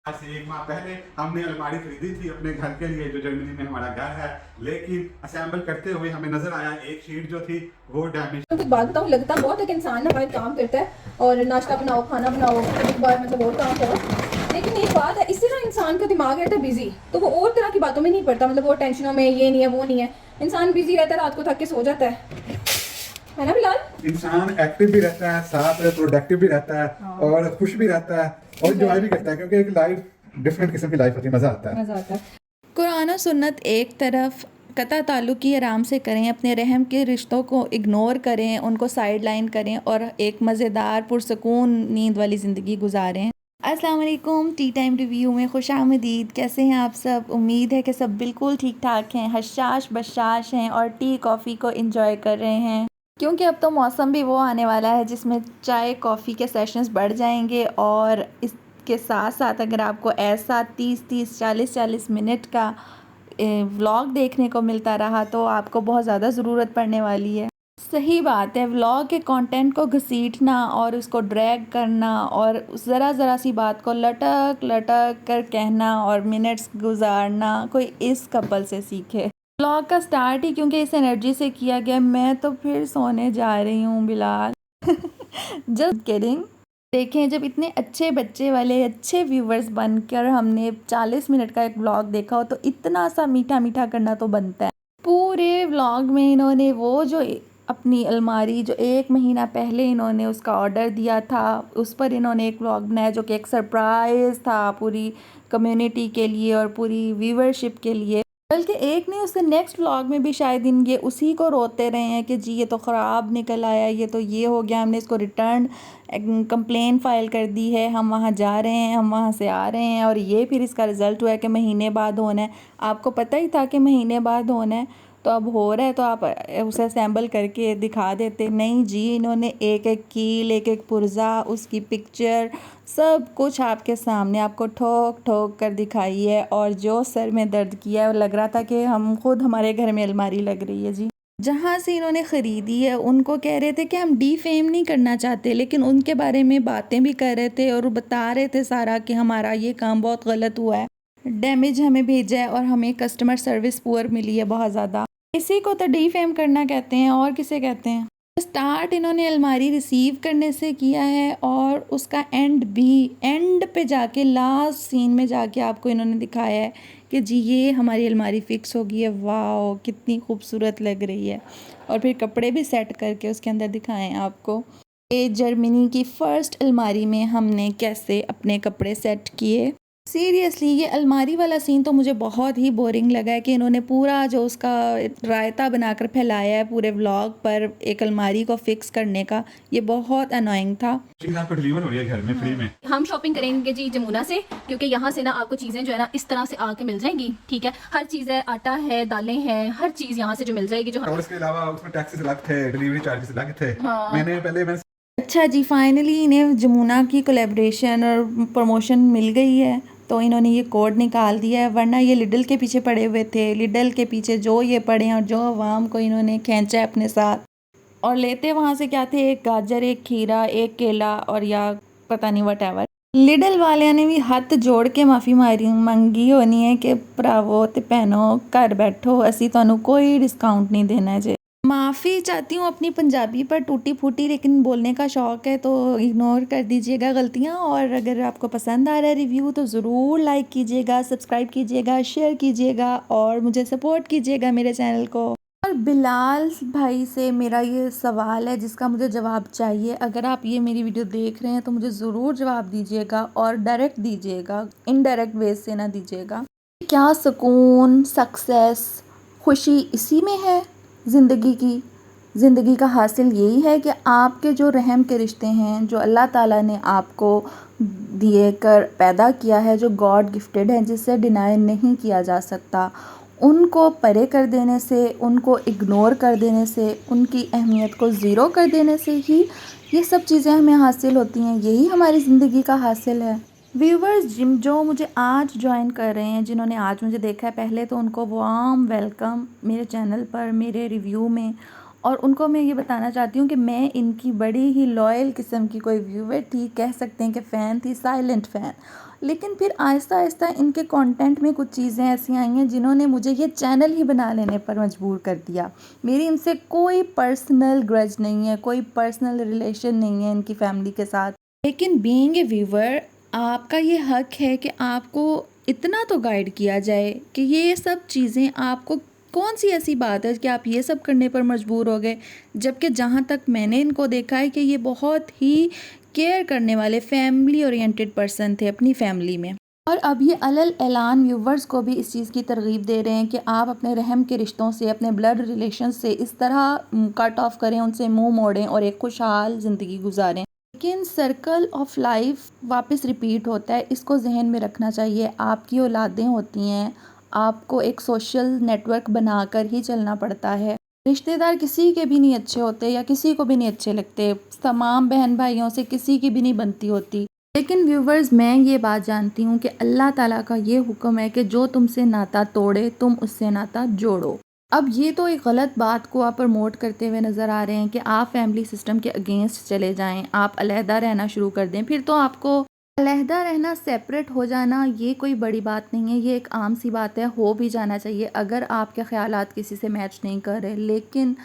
आज से 1 माह पहले हमने अलमारी खरीदी थी अपने घर के लिए, जो जर्मनी में हमारा घर है, लेकिन असेंबल करते हुए हमें नजर आया एक शीट जो थी वो डैमेज। कुछ बात बताऊँ, लगता बहुत है कि इंसान ना बाहर काम करता है और नाश्ता बनाओ, खाना बनाओ, एक बार मतलब और काम करो, लेकिन एक बात है, इससे ना इंसान का दिमाग रहता है बिजी, तो वो और तरह की बातों में नहीं पड़ता, मतलब वो टेंशनों में, ये नहीं है वो नहीं है, इंसान बिजी रहता है, रात को थक के सो जाता है ना बिलाल? इंसान एक्टिव भी रहता है, साथ में प्रोडक्टिव भी रहता है, हाँ। और खुश भी रहता है और एंजॉय भी करता है, क्योंकि एक लाइफ डिफरेंट किस्म की लाइफ होती है, मजा आता है। मजा आता है। कुरान और सुन्नत एक तरफ, कता ताल्लुक़ की आराम से करें, अपने रहम के रिश्तों को इग्नोर करें, उनको साइड लाइन करें और एक मज़ेदार पुरसकून नींद वाली ज़िंदगी गुजारें। अस्सलाम वालेकुम, टी टाइम रिव्यू में खुशामदीद। कैसे हैं आप सब? उम्मीद है कि सब बिल्कुल ठीक ठाक हैं, हशाश बशाश हैं और टी कॉफ़ी को एंजॉय कर रहे हैं, क्योंकि अब तो मौसम भी वो आने वाला है जिसमें चाय कॉफ़ी के सेशंस बढ़ जाएंगे। और इसके साथ साथ अगर आपको ऐसा 30-30 40-40 मिनट का व्लॉग देखने को मिलता रहा तो आपको बहुत ज़्यादा ज़रूरत पड़ने वाली है। सही बात है, व्लॉग के कंटेंट को घसीटना और उसको ड्रैग करना और ज़रा सी बात को लटक लटक कर कहना और मिनट्स गुजारना कोई इस कपल से सीखे। व्लॉग का स्टार्ट ही क्योंकि इस एनर्जी से किया गया। मैं तो फिर सोने जा रही हूँ बिलाल। Just kidding. देखें, जब इतने अच्छे बच्चे वाले अच्छे व्यूवर्स बनकर हमने 40 मिनट का एक व्लॉग देखा हो तो इतना सा मीठा मीठा करना तो बनता है। पूरे व्लॉग में इन्होंने वो जो अपनी अलमारी जो 1 महीना पहले इन्होंने उसका ऑर्डर दिया था, उस पर इन्होंने एक व्लॉग बनाया जो कि एक सरप्राइज़ था पूरी कम्युनिटी के लिए और पूरी व्यूवरशिप के लिए। बल्कि एक नहीं, उससे नेक्स्ट व्लॉग में भी शायद ये उसी को रोते रहे हैं कि जी ये तो ख़राब निकल आया, ये तो ये हो गया, हमने इसको रिटर्न कंप्लेन फ़ाइल कर दी है, हम वहाँ जा रहे हैं, हम वहाँ से आ रहे हैं और ये फिर इसका रिज़ल्ट हुआ है कि महीने बाद होना है। आपको पता ही था कि महीने बाद होना है, तो अब हो रहा है तो आप उसे असेंबल करके दिखा देते। नहीं जी, इन्होंने एक एक कील, एक एक पुर्जा, उसकी पिक्चर, सब कुछ आपके सामने आपको ठोक ठोक कर दिखाई है और जो सर में दर्द किया है, लग रहा था कि हम खुद हमारे घर में अलमारी लग रही है जी। जहाँ से इन्होंने ख़रीदी है उनको कह रहे थे कि हम डीफेम नहीं करना चाहते, लेकिन उनके बारे में बातें भी कर रहे थे और बता रहे थे सारा कि हमारा ये काम बहुत गलत हुआ है, डैमेज हमें भेजा है और हमें कस्टमर सर्विस पुअर मिली है बहुत ज़्यादा। इसी को तो डीफेम करना कहते हैं, और किसे कहते हैं। स्टार्ट इन्होंने अलमारी रिसीव करने से किया है और उसका एंड भी, एंड पे जाके लास्ट सीन में जाके आपको इन्होंने दिखाया है कि जी ये हमारी अलमारी फ़िक्स हो गई है। वाह, कितनी खूबसूरत लग रही है। और फिर कपड़े भी सेट करके उसके अंदर दिखाए हैं आपको। ये जर्मनी की फ़र्स्ट अलमारी में हमने कैसे अपने कपड़े सेट किए। सीरियसली ये अलमारी वाला सीन तो मुझे बहुत ही बोरिंग लगा है कि इन्होंने पूरा जो उसका रायता बनाकर फैलाया है पूरे व्लॉग पर एक अलमारी को फिक्स करने का, ये बहुत अनोइंग था। चीज़ आपको डिलीवर हो रही है घर में फ्री में। हम शॉपिंग करेंगे जी जमुना से, क्योंकि यहाँ से ना आपको चीज़ें जो है ना इस तरह से आके मिल जाएंगी, ठीक है, हर चीज़ है, आटा है, दालें हैं, हर चीज़ यहाँ से जो मिल जाएगी जो और इसके अलावा उसमें टैक्सेस अलग थे, डिलीवरी चार्जेस अलग थे। हाँ। मैंने अच्छा जी, फाइनली इन्हें जमुना की कोलैबोरेशन और प्रमोशन मिल गई है तो इन्होंने ये कोड निकाल दिया है, वरना ये लिडल के पीछे पड़े हुए थे। लिडल के पीछे जो ये पड़े हैं और जो अवाम को इन्होंने खींचा है अपने साथ, और लेते वहाँ से क्या थे, एक गाजर, एक खीरा, एक केला और या पता नहीं वट एवर। लिडल वालिਆਂ ने भी हाथ जोड़ के माफ़ी मंगी होनी है कि भरावो ते भैनों घर बैठो, असी तुहानू कोई डिस्काउंट नहीं देना जे। माफ़ी चाहती हूँ अपनी पंजाबी पर टूटी फूटी, लेकिन बोलने का शौक़ है तो इग्नोर कर दीजिएगा गलतियाँ। और अगर आपको पसंद आ रहा है रिव्यू तो ज़रूर लाइक कीजिएगा, सब्सक्राइब कीजिएगा, शेयर कीजिएगा और मुझे सपोर्ट कीजिएगा मेरे चैनल को। और बिलाल भाई से मेरा ये सवाल है जिसका मुझे जवाब चाहिए। अगर आप ये मेरी वीडियो देख रहे हैं तो मुझे ज़रूर जवाब दीजिएगा और डायरेक्ट दीजिएगा, इनडायरेक्ट वे से ना दीजिएगा। क्या सुकून, सक्सेस, खुशी इसी में है? ज़िंदगी का हासिल यही है कि आपके जो रहम के रिश्ते हैं, जो अल्लाह ताला ने आपको दिए कर पैदा किया है, जो गॉड गिफ्टेड हैं, जिससे डिनाई नहीं किया जा सकता, उनको परे कर देने से, उनको इग्नोर कर देने से, उनकी अहमियत को ज़ीरो कर देने से ही ये सब चीज़ें हमें हासिल होती हैं। यही हमारी ज़िंदगी का हासिल है। व्यूवर्स जो मुझे आज ज्वाइन कर रहे हैं, जिन्होंने आज मुझे देखा है पहले, तो उनको वार्म वेलकम मेरे चैनल पर, मेरे रिव्यू में। और उनको मैं ये बताना चाहती हूँ कि मैं इनकी बड़ी ही लॉयल किस्म की कोई व्यूवर थी, कह सकते हैं कि फ़ैन थी, साइलेंट फ़ैन। लेकिन फिर आहिस्ता आहिस्ता इनके कंटेंट में कुछ चीज़ें ऐसी आई हैं जिन्होंने मुझे ये चैनल ही बना लेने पर मजबूर कर दिया। मेरी इनसे कोई पर्सनल ग्रज नहीं है, कोई पर्सनल रिलेशन नहीं है इनकी फैमिली के साथ, लेकिन बीइंग ए व्यूवर आपका ये हक है कि आपको इतना तो गाइड किया जाए कि ये सब चीज़ें आपको कौन सी ऐसी बात है कि आप ये सब करने पर मजबूर हो गए, जबकि जहाँ तक मैंने इनको देखा है कि ये बहुत ही केयर करने वाले फैमिली ओरिएंटेड पर्सन थे अपनी फैमिली में। और अब ये अलल ऐलान व्यूवर्स को भी इस चीज़ की तरगीब दे रहे हैं कि आप अपने रहम के रिश्तों से, अपने ब्लड रिलेशन से इस तरह कट ऑफ करें, उनसे मुंह मोड़ें और एक खुशहाल ज़िंदगी गुजारें। लेकिन सर्कल ऑफ लाइफ वापस रिपीट होता है, इसको जहन में रखना चाहिए। आपकी औलादें होती हैं, आपको एक सोशल नेटवर्क बनाकर ही चलना पड़ता है। रिश्तेदार किसी के भी नहीं अच्छे होते या किसी को भी नहीं अच्छे लगते, तमाम बहन भाइयों से किसी की भी नहीं बनती होती। लेकिन व्यूवर्स, मैं ये बात जानती हूँ कि अल्लाह ताला का ये हुक्म है कि जो तुमसे नाता तोड़े तुम उससे नाता जोड़ो। अब ये तो एक गलत बात को आप प्रमोट करते हुए नज़र आ रहे हैं कि आप फैमिली सिस्टम के अगेंस्ट चले जाएं, आप अलहदा रहना शुरू कर दें। फिर तो आपको अलहदा रहना, सेपरेट हो जाना, ये कोई बड़ी बात नहीं है, ये एक आम सी बात है, हो भी जाना चाहिए अगर आपके ख्यालात किसी से मैच नहीं कर रहे। लेकिन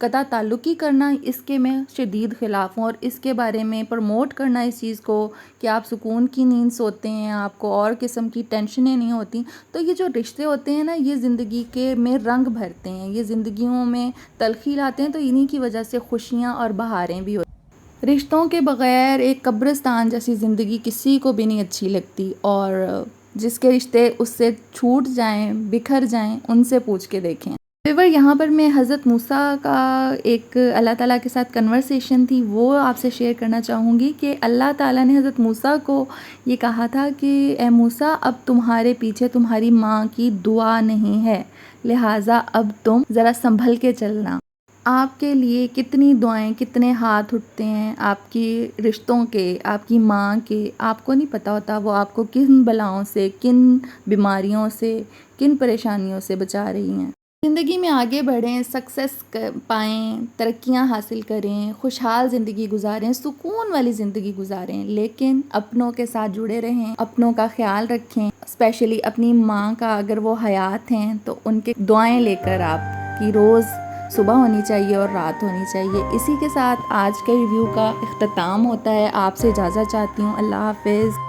कता ताल्लुकी करना, इसके मैं शदीद ख़िलाफ़ हूँ। और इसके बारे में प्रमोट करना इस चीज़ को कि आप सुकून की नींद सोते हैं, आपको और किस्म की टेंशनें नहीं होती, तो ये जो रिश्ते होते हैं ना, ये ज़िंदगी के में रंग भरते हैं, ये ज़िंदगियों में तलखी लाते हैं। तो इन्हीं की वजह से खुशियाँ और बहारें भी होती हैं। रिश्तों के बग़ैर एक कब्रिस्तान जैसी ज़िंदगी किसी को भी नहीं अच्छी लगती, और जिसके रिश्ते उससे छूट जाएं, बिखर जाएं, उनसे पूछ के देखें। फिर यहाँ पर मैं हज़रत मूसा का एक अल्लाह ताला के साथ कन्वर्सेशन थी, वो आपसे शेयर करना चाहूँगी कि अल्लाह ताला ने हज़रत मूसा को ये कहा था कि ए मूसा, अब तुम्हारे पीछे तुम्हारी माँ की दुआ नहीं है, लिहाजा अब तुम ज़रा संभल के चलना। आपके लिए कितनी दुआएं, कितने हाथ उठते हैं आपकी रिश्तों के, आपकी माँ के, आपको नहीं पता होता वो आपको किन बलाओं से, किन बीमारियों से, किन परेशानियों से बचा रही हैं। ज़िंदगी में आगे बढ़ें, सक्सेस पाएँ, तरक्कियाँ हासिल करें, खुशहाल ज़िंदगी गुजारें, सुकून वाली ज़िंदगी गुजारें, लेकिन अपनों के साथ जुड़े रहें, अपनों का ख्याल रखें। स्पेशली अपनी माँ का, अगर वो हयात हैं तो उनके दुआएं लेकर आपकी रोज़ सुबह होनी चाहिए और रात होनी चाहिए। इसी के साथ आज के रिव्यू का इख्तिताम होता है। आपसे इजाज़त चाहती हूँ। अल्लाह हाफ़िज़।